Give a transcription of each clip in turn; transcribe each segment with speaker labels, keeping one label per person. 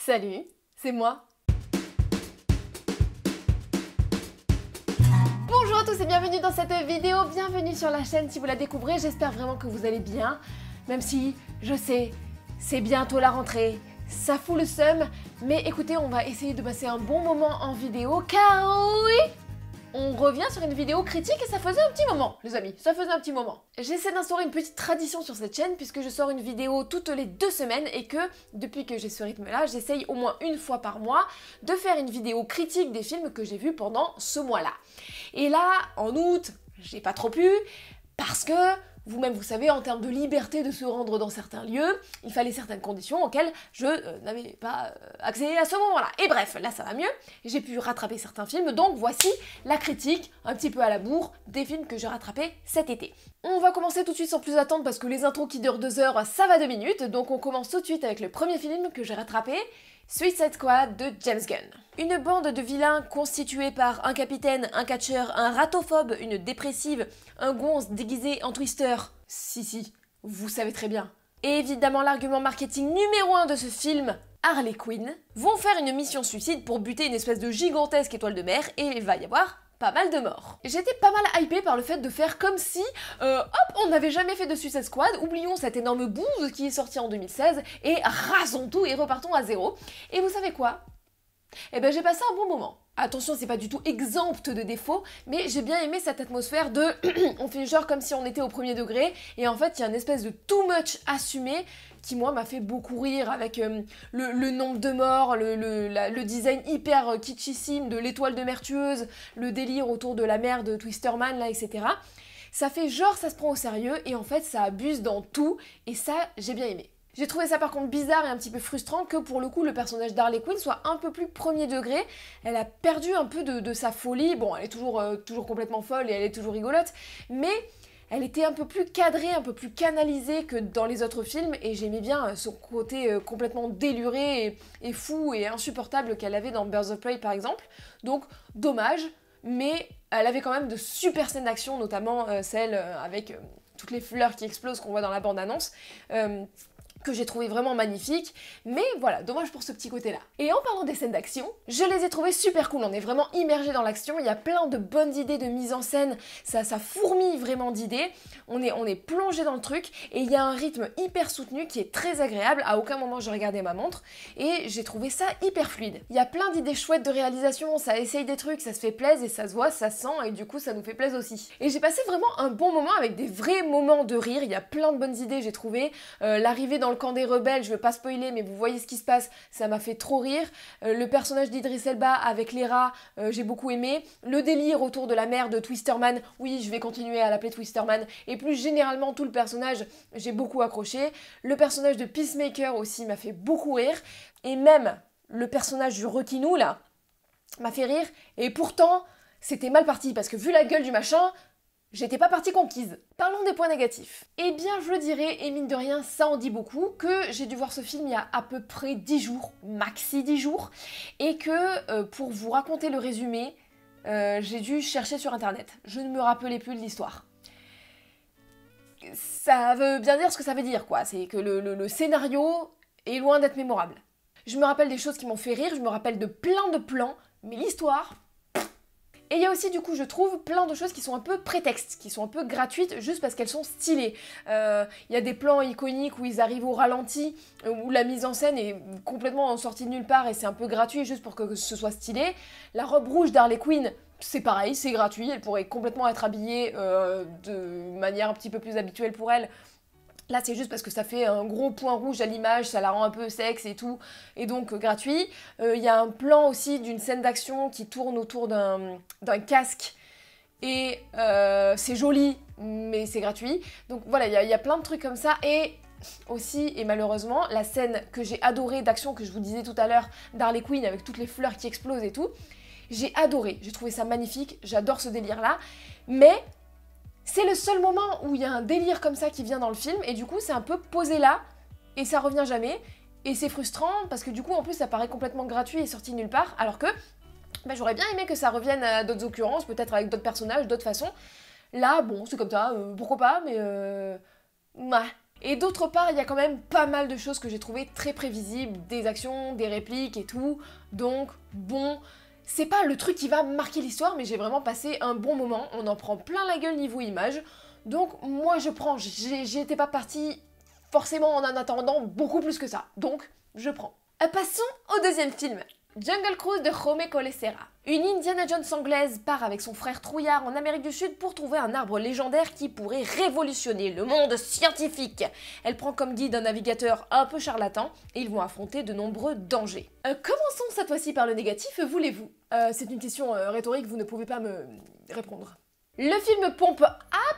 Speaker 1: Salut, c'est moi. Bonjour à tous et bienvenue dans cette vidéo, bienvenue sur la chaîne si vous la découvrez, j'espère vraiment que vous allez bien, même si, je sais, c'est bientôt la rentrée, ça fout le seum, mais écoutez, on va essayer de passer un bon moment en vidéo, car oui, on revient sur une vidéo critique et ça faisait un petit moment, les amis, ça faisait un petit moment. J'essaie d'instaurer une petite tradition sur cette chaîne puisque je sors une vidéo toutes les 2 semaines et que, depuis que j'ai ce rythme-là, j'essaye au moins une fois par mois de faire une vidéo critique des films que j'ai vus pendant ce mois-là. Et là, en août, j'ai pas trop pu parce que, vous-même vous savez, en termes de liberté de se rendre dans certains lieux, il fallait certaines conditions auxquelles je n'avais pas accès à ce moment-là. Et bref, là ça va mieux, j'ai pu rattraper certains films, donc voici la critique, un petit peu à la bourre, des films que j'ai rattrapés cet été. On va commencer tout de suite sans plus attendre parce que les intros qui durent 2 heures, ça va 2 minutes, donc on commence tout de suite avec le premier film que j'ai rattrapé, Suicide Squad de James Gunn. Une bande de vilains constituée par un capitaine, un catcheur, un ratophobe, une dépressive, un gonze déguisé en twister. Si, vous savez très bien. Et évidemment l'argument marketing numéro 1 de ce film, Harley Quinn, vont faire une mission suicide pour buter une espèce de gigantesque étoile de mer et il va y avoir pas mal de morts. J'étais pas mal hypée par le fait de faire comme si, hop, on n'avait jamais fait de Suicide Squad, oublions cette énorme bouse qui est sortie en 2016, et rasons tout et repartons à zéro. Et vous savez quoi? Eh ben j'ai passé un bon moment. Attention, c'est pas du tout exempt de défauts, mais j'ai bien aimé cette atmosphère de on fait genre comme si on était au premier degré, et en fait il y a une espèce de too much assumé qui moi m'a fait beaucoup rire avec le nombre de morts, le design hyper kitschissime de l'étoile de mer tueuse, le délire autour de la mère de Twisterman là, etc. Ça fait genre ça se prend au sérieux et en fait ça abuse dans tout et ça j'ai bien aimé. J'ai trouvé ça par contre bizarre et un petit peu frustrant que pour le coup le personnage d'Harley Quinn soit un peu plus premier degré. Elle a perdu un peu de sa folie, bon elle est toujours complètement folle et elle est toujours rigolote, mais elle était un peu plus cadrée, un peu plus canalisée que dans les autres films et j'aimais bien son côté complètement déluré et fou et insupportable qu'elle avait dans Birds of Prey par exemple. Donc dommage, mais elle avait quand même de super scènes d'action, notamment celle avec toutes les fleurs qui explosent qu'on voit dans la bande-annonce. Que j'ai trouvé vraiment magnifique, mais voilà, dommage pour ce petit côté-là. Et en parlant des scènes d'action, je les ai trouvées super cool, on est vraiment immergé dans l'action, il y a plein de bonnes idées de mise en scène, ça fourmille vraiment d'idées, on est plongé dans le truc, et il y a un rythme hyper soutenu qui est très agréable, à aucun moment j'ai regardé ma montre, et j'ai trouvé ça hyper fluide. Il y a plein d'idées chouettes de réalisation, ça essaye des trucs, ça se fait plaisir, et ça se voit, ça se sent, et du coup ça nous fait plaisir aussi. Et j'ai passé vraiment un bon moment avec des vrais moments de rire, il y a plein de bonnes idées, j'ai trouvé, l'arrivée dans le camp des rebelles, je veux pas spoiler mais vous voyez ce qui se passe, ça m'a fait trop rire. Le personnage d'Idris Elba avec les rats, j'ai beaucoup aimé. Le délire autour de la mère de Twisterman, oui je vais continuer à l'appeler Twisterman, et plus généralement tout le personnage, j'ai beaucoup accroché. Le personnage de Peacemaker aussi m'a fait beaucoup rire, et même le personnage du requinou là, m'a fait rire, et pourtant c'était mal parti parce que vu la gueule du machin, j'étais pas partie conquise. Parlons des points négatifs. Eh bien, je le dirais, et mine de rien, ça en dit beaucoup, que j'ai dû voir ce film il y a à peu près 10 jours, maxi 10 jours, et que pour vous raconter le résumé, j'ai dû chercher sur internet. Je ne me rappelais plus de l'histoire. Ça veut bien dire ce que ça veut dire, quoi. C'est que le scénario est loin d'être mémorable. Je me rappelle des choses qui m'ont fait rire, je me rappelle de plein de plans, mais l'histoire... Et il y a aussi du coup je trouve plein de choses qui sont un peu prétextes, qui sont un peu gratuites juste parce qu'elles sont stylées. Il y a des plans iconiques où ils arrivent au ralenti, où la mise en scène est complètement sortie de nulle part et c'est un peu gratuit juste pour que ce soit stylé. La robe rouge d'Harley Quinn, c'est pareil, c'est gratuit, elle pourrait complètement être habillée de manière un petit peu plus habituelle pour elle. Là c'est juste parce que ça fait un gros point rouge à l'image, ça la rend un peu sexe et tout, et donc gratuit. Il y a un plan aussi d'une scène d'action qui tourne autour d'un casque, et c'est joli, mais c'est gratuit. Donc voilà, il y a plein de trucs comme ça, et aussi, et malheureusement, la scène que j'ai adorée d'action, que je vous disais tout à l'heure, d'Harley Quinn avec toutes les fleurs qui explosent et tout, j'ai adoré, j'ai trouvé ça magnifique, j'adore ce délire-là, mais... c'est le seul moment où il y a un délire comme ça qui vient dans le film, et du coup c'est un peu posé là, et ça revient jamais, et c'est frustrant, parce que du coup en plus ça paraît complètement gratuit et sorti de nulle part, alors que bah, j'aurais bien aimé que ça revienne à d'autres occurrences, peut-être avec d'autres personnages, d'autres façons. Là, bon, c'est comme ça, pourquoi pas, mais... ouais. Et d'autre part, il y a quand même pas mal de choses que j'ai trouvées très prévisibles, des actions, des répliques et tout, donc bon... C'est pas le truc qui va marquer l'histoire, mais j'ai vraiment passé un bon moment, on en prend plein la gueule niveau image, donc moi je prends, j'y étais pas partie forcément en attendant beaucoup plus que ça, donc je prends. Passons au deuxième film. Jungle Cruise de Jaume Collet-Serra. Une Indiana Jones anglaise part avec son frère trouillard en Amérique du Sud pour trouver un arbre légendaire qui pourrait révolutionner le monde scientifique. Elle prend comme guide un navigateur un peu charlatan et ils vont affronter de nombreux dangers. Commençons cette fois-ci par le négatif, voulez-vous? C'est une question rhétorique, vous ne pouvez pas me répondre. Le film pompe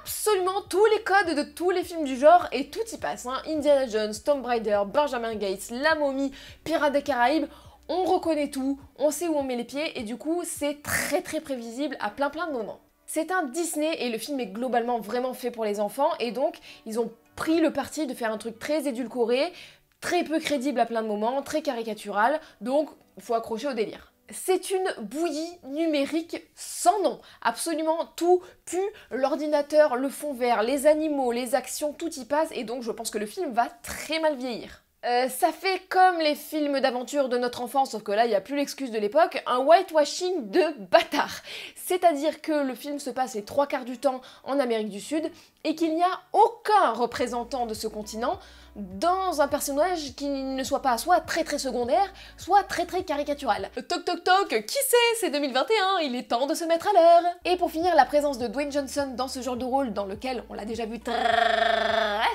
Speaker 1: absolument tous les codes de tous les films du genre et tout y passe. Hein. Indiana Jones, Tomb Raider, Benjamin Gates, La Momie, Pirates des Caraïbes, on reconnaît tout, on sait où on met les pieds et du coup c'est très prévisible à plein de moments. C'est un Disney et le film est globalement vraiment fait pour les enfants et donc ils ont pris le parti de faire un truc très édulcoré, très peu crédible à plein de moments, très caricatural, donc faut accrocher au délire. C'est une bouillie numérique sans nom. Absolument tout pue, l'ordinateur, le fond vert, les animaux, les actions, tout y passe et donc je pense que le film va très mal vieillir. Ça fait comme les films d'aventure de notre enfance, sauf que là, il n'y a plus l'excuse de l'époque, un whitewashing de bâtard. C'est-à-dire que le film se passe les 3/4 du temps en Amérique du Sud et qu'il n'y a aucun représentant de ce continent dans un personnage qui ne soit pas soit très secondaire, soit très caricatural. Toc toc toc, qui c'est 2021, il est temps de se mettre à l'heure. Et pour finir, la présence de Dwayne Johnson dans ce genre de rôle, dans lequel on l'a déjà vu très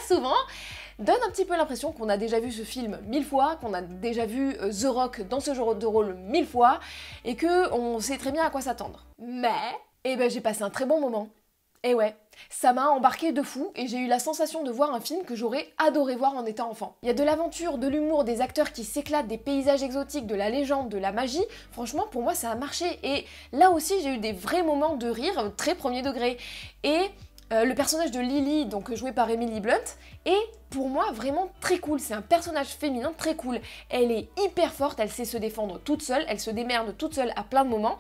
Speaker 1: souvent, donne un petit peu l'impression qu'on a déjà vu ce film 1000 fois, qu'on a déjà vu The Rock dans ce genre de rôle 1000 fois, et qu'on sait très bien à quoi s'attendre. Mais, eh ben j'ai passé un très bon moment. Et ouais, ça m'a embarqué de fou et j'ai eu la sensation de voir un film que j'aurais adoré voir en étant enfant. Il y a de l'aventure, de l'humour, des acteurs qui s'éclatent, des paysages exotiques, de la légende, de la magie. Franchement, pour moi, ça a marché. Et là aussi, j'ai eu des vrais moments de rire, très premier degré. Et le personnage de Lily, donc joué par Emily Blunt, est pour moi vraiment très cool. C'est un personnage féminin très cool. Elle est hyper forte, elle sait se défendre toute seule, elle se démerde toute seule à plein de moments.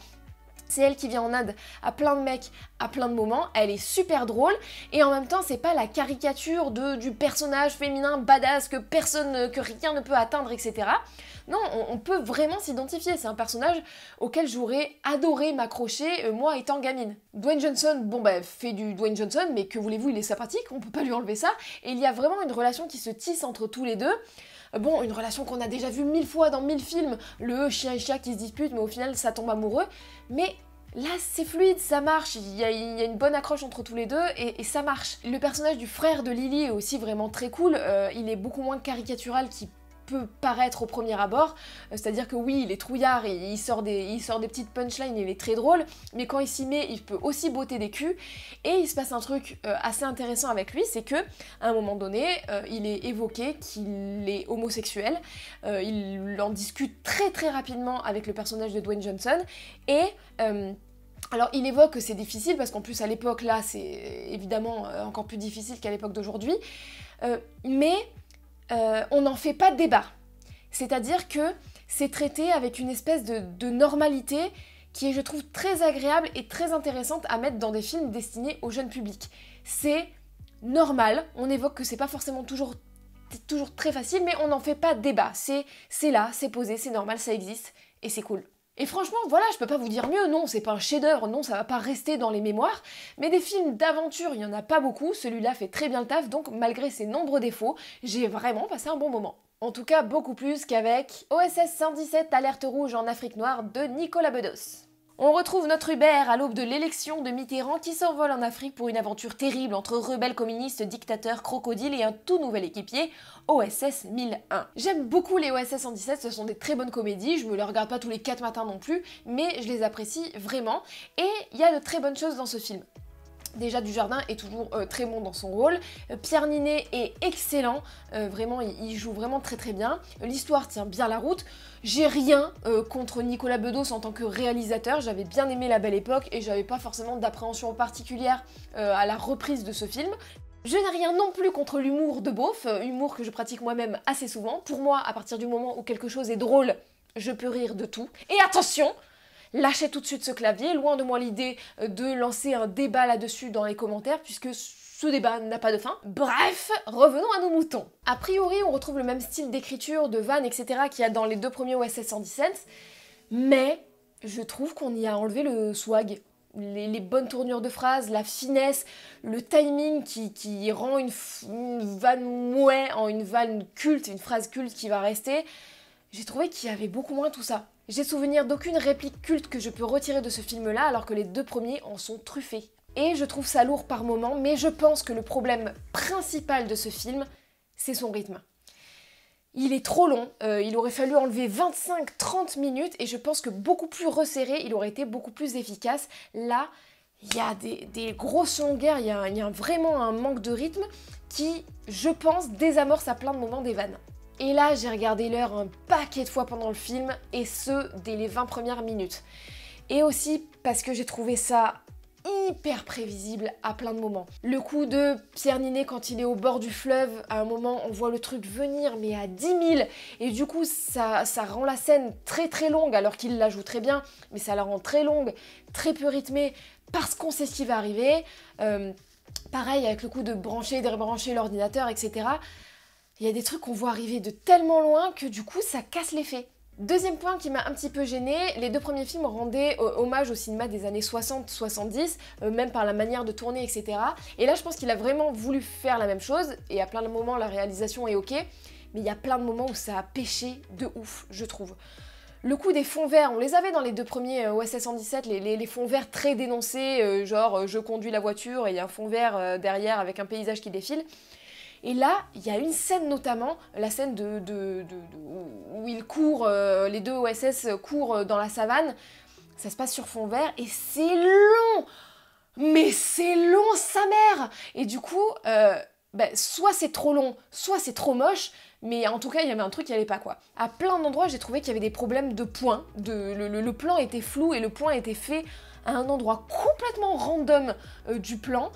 Speaker 1: C'est elle qui vient en aide à plein de mecs à plein de moments, elle est super drôle et en même temps c'est pas la caricature du personnage féminin badass que rien ne peut atteindre, etc. Non, on peut vraiment s'identifier, c'est un personnage auquel j'aurais adoré m'accrocher moi étant gamine. Dwayne Johnson, bon bah fait du Dwayne Johnson, mais que voulez-vous, il est sympathique, on peut pas lui enlever ça, et il y a vraiment une relation qui se tisse entre tous les deux. Bon, une relation qu'on a déjà vue 1000 fois dans 1000 films, le chien et chat qui se disputent, mais au final ça tombe amoureux. Mais là c'est fluide, ça marche, il y a une bonne accroche entre tous les deux et ça marche. Le personnage du frère de Lily est aussi vraiment très cool, il est beaucoup moins caricatural qu'il peut paraître au premier abord, c'est-à-dire que oui, il est trouillard et il sort des petites punchlines, il est très drôle, mais quand il s'y met, il peut aussi botter des culs, et il se passe un truc assez intéressant avec lui, c'est que à un moment donné, il est évoqué qu'il est homosexuel, il en discute très rapidement avec le personnage de Dwayne Johnson, et alors il évoque que c'est difficile, parce qu'en plus à l'époque là, c'est évidemment encore plus difficile qu'à l'époque d'aujourd'hui, mais on n'en fait pas de débat. C'est-à-dire que c'est traité avec une espèce de normalité qui est, je trouve, très agréable et très intéressante à mettre dans des films destinés au jeune public. C'est normal, on évoque que c'est pas forcément toujours très facile, mais on n'en fait pas de débat. C'est là, c'est posé, c'est normal, ça existe, et c'est cool. Et franchement, voilà, je peux pas vous dire mieux, non, c'est pas un chef-d'œuvre, non, ça va pas rester dans les mémoires, mais des films d'aventure, il y en a pas beaucoup, celui-là fait très bien le taf, donc malgré ses nombreux défauts, j'ai vraiment passé un bon moment. En tout cas, beaucoup plus qu'avec OSS 117 Alerte Rouge en Afrique Noire de Nicolas Bedos. On retrouve notre Hubert à l'aube de l'élection de Mitterrand qui s'envole en Afrique pour une aventure terrible entre rebelles communistes, dictateurs, crocodiles et un tout nouvel équipier, OSS 1001. J'aime beaucoup les OSS 117, ce sont des très bonnes comédies, je me les regarde pas tous les 4 matins non plus, mais je les apprécie vraiment, et il y a de très bonnes choses dans ce film. Déjà, Dujardin est toujours très bon dans son rôle, Pierre Ninet est excellent, vraiment il joue vraiment très bien, l'histoire tient bien la route, j'ai rien contre Nicolas Bedos en tant que réalisateur, j'avais bien aimé La Belle Époque et j'avais pas forcément d'appréhension particulière à la reprise de ce film. Je n'ai rien non plus contre l'humour de beauf, humour que je pratique moi-même assez souvent. Pour moi, à partir du moment où quelque chose est drôle, je peux rire de tout. Et attention, lâchez tout de suite ce clavier, loin de moi l'idée de lancer un débat là-dessus dans les commentaires, puisque ce débat n'a pas de fin. Bref, revenons à nos moutons. A priori, on retrouve le même style d'écriture, de vannes, etc. qu'il y a dans les 2 premiers OSS 117, mais je trouve qu'on y a enlevé le swag. Les bonnes tournures de phrases, la finesse, le timing qui rend une vanne mouais en une vanne culte, une phrase culte qui va rester. J'ai trouvé qu'il y avait beaucoup moins tout ça. J'ai souvenir d'aucune réplique culte que je peux retirer de ce film-là, alors que les 2 premiers en sont truffés. Et je trouve ça lourd par moments, mais je pense que le problème principal de ce film, c'est son rythme. Il est trop long, il aurait fallu enlever 25-30 minutes et je pense que beaucoup plus resserré, il aurait été beaucoup plus efficace. Là, il y a des grosses longueurs, il y a vraiment un manque de rythme qui, je pense, désamorce à plein de moments des vannes. Et là, j'ai regardé l'heure un paquet de fois pendant le film, et ce, dès les 20 premières minutes. Et aussi parce que j'ai trouvé ça hyper prévisible à plein de moments. Le coup de Pierre Ninet quand il est au bord du fleuve, à un moment on voit le truc venir mais à 10 000 et du coup ça rend la scène très très longue alors qu'il la joue très bien, mais ça la rend très longue, très peu rythmée parce qu'on sait ce qui va arriver. Pareil avec le coup de brancher et débrancher l'ordinateur, etc. Il y a des trucs qu'on voit arriver de tellement loin que du coup ça casse l'effet. Deuxième point qui m'a un petit peu gênée, les 2 premiers films rendaient hommage au cinéma des années 60-70, même par la manière de tourner, etc. Et là, je pense qu'il a vraiment voulu faire la même chose, et à plein de moments, la réalisation est ok, mais il y a plein de moments où ça a pêché de ouf, je trouve. Le coup des fonds verts, on les avait dans les 2 premiers OSS 117, les fonds verts très dénoncés, genre je conduis la voiture et il y a un fond vert derrière avec un paysage qui défile. Et là, il y a une scène notamment, la scène où ils courent, les 2 OSS courent dans la savane. Ça se passe sur fond vert et c'est long. Mais c'est long, sa mère. Et du coup, soit c'est trop long, soit c'est trop moche. Mais en tout cas, il y avait un truc qui allait pas, quoi. À plein d'endroits, j'ai trouvé qu'il y avait des problèmes de points. Le plan était flou et le point était fait à un endroit complètement random du plan.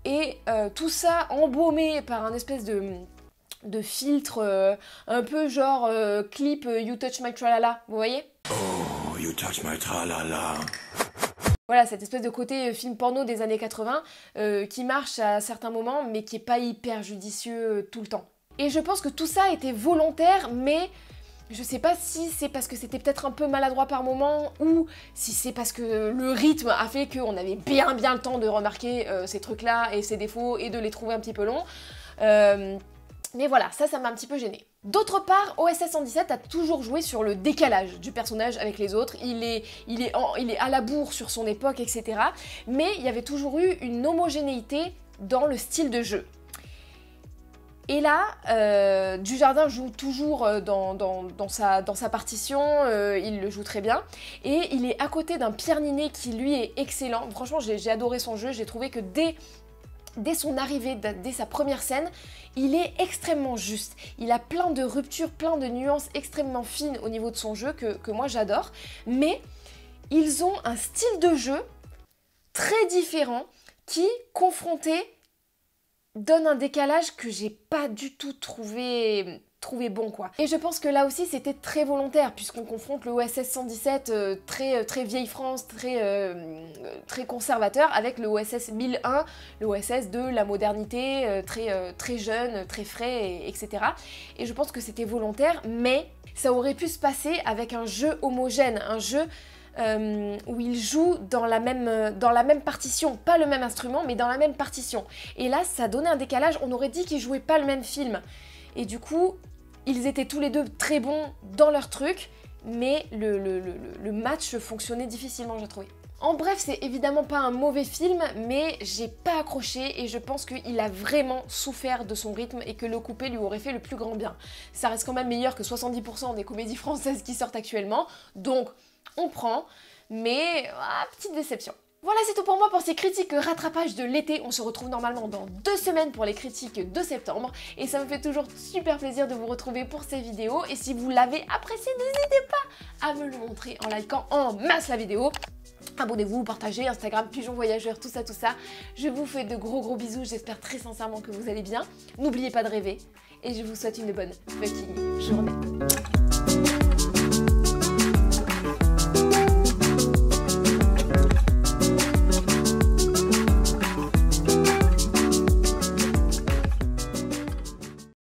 Speaker 1: Et tout ça embaumé par un espèce de filtre un peu genre clip You Touch My Tralala, vous voyez?
Speaker 2: Oh, You Touch My Tralala.
Speaker 1: Voilà, cette espèce de côté film porno des années 80 qui marche à certains moments mais qui est pas hyper judicieux tout le temps. Et je pense que tout ça était volontaire, mais je sais pas si c'est parce que c'était peut-être un peu maladroit par moment ou si c'est parce que le rythme a fait qu'on avait bien le temps de remarquer ces trucs-là et ces défauts et de les trouver un petit peu longs. Mais voilà, ça m'a un petit peu gênée. D'autre part, OSS 117 a toujours joué sur le décalage du personnage avec les autres. Il est à la bourre sur son époque, etc. Mais il y avait toujours eu une homogénéité dans le style de jeu. Et là, Dujardin joue toujours dans sa partition, il le joue très bien. Et il est à côté d'un Pierre Ninet qui lui est excellent. Franchement, j'ai adoré son jeu, j'ai trouvé que dès son arrivée, dès sa première scène, il est extrêmement juste. Il a plein de ruptures, plein de nuances extrêmement fines au niveau de son jeu que moi j'adore. Mais ils ont un style de jeu très différent qui, confronté, donne un décalage que j'ai pas du tout trouvé bon, quoi. Et je pense que là aussi c'était très volontaire puisqu'on confronte le OSS 117 très vieille France, très conservateur avec le OSS 1001, le OSS de la modernité, très jeune, très frais, etc. Et je pense que c'était volontaire, mais ça aurait pu se passer avec un jeu homogène, un jeu où il joue dans la même partition, pas le même instrument, mais dans la même partition. Et là, ça donnait un décalage, on aurait dit qu'ils jouaient pas le même film. Et du coup, ils étaient tous les deux très bons dans leur truc, mais le match fonctionnait difficilement, j'ai trouvé. En bref, c'est évidemment pas un mauvais film, mais j'ai pas accroché et je pense qu'il a vraiment souffert de son rythme et que le couper lui aurait fait le plus grand bien. Ça reste quand même meilleur que 70% des comédies françaises qui sortent actuellement, donc on prend, mais petite déception. Voilà, c'est tout pour moi pour ces critiques rattrapage de l'été. On se retrouve normalement dans 2 semaines pour les critiques de septembre. Et ça me fait toujours super plaisir de vous retrouver pour ces vidéos. Et si vous l'avez apprécié, n'hésitez pas à me le montrer en likant en masse la vidéo. Abonnez-vous, partagez, Instagram, Pigeon Voyageur, tout ça. Je vous fais de gros bisous, j'espère très sincèrement que vous allez bien. N'oubliez pas de rêver et je vous souhaite une bonne fucking journée.